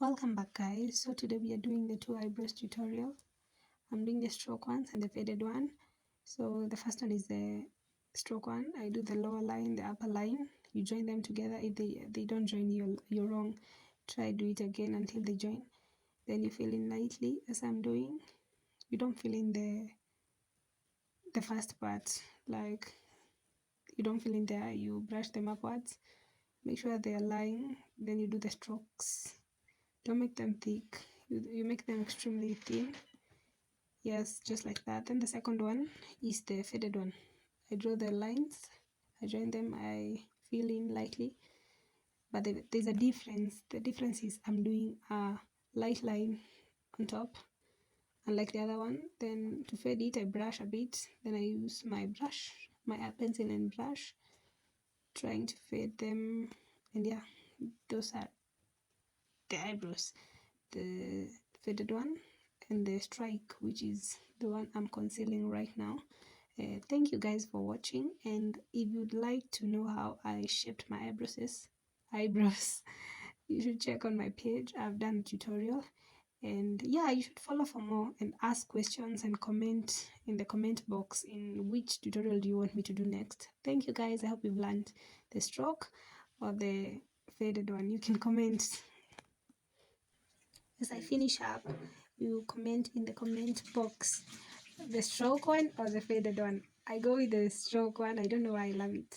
Welcome back, guys. So today we are doing the two eyebrows tutorial. I'm doing the stroke ones and the faded one. So the first one is the stroke one. I do the lower line, the upper line. You join them together. If they don't join, you're wrong. Try do it again until they join. Then you fill in lightly as I'm doing. You don't fill in the first part, like you don't fill in there. You brush them upwards. Make sure they are lying. Then you do the strokes. Don't make them thick. You make them extremely thin. Yes, just like that. Then the second one is the faded one. I draw the lines, I join them, I fill in lightly, but there's a difference. The difference is I'm doing a light line on top, unlike the other one. Then to fade it, I brush a bit, then I use my brush, my pencil and brush, trying to fade them. And yeah, those are the eyebrows, the faded one and the strike, which is the one I'm concealing right now. Thank you guys for watching, and if you'd like to know how I shaped my eyebrows you should check on my page. I've done a tutorial, and yeah, you should follow for more and ask questions and comment in the comment box in which tutorial do you want me to do next. Thank you guys. I hope you've learned the stroke or the faded one. You can comment as I finish up. You comment in the comment box the stroke one or the faded one. I go with the stroke one. I don't know why I love it.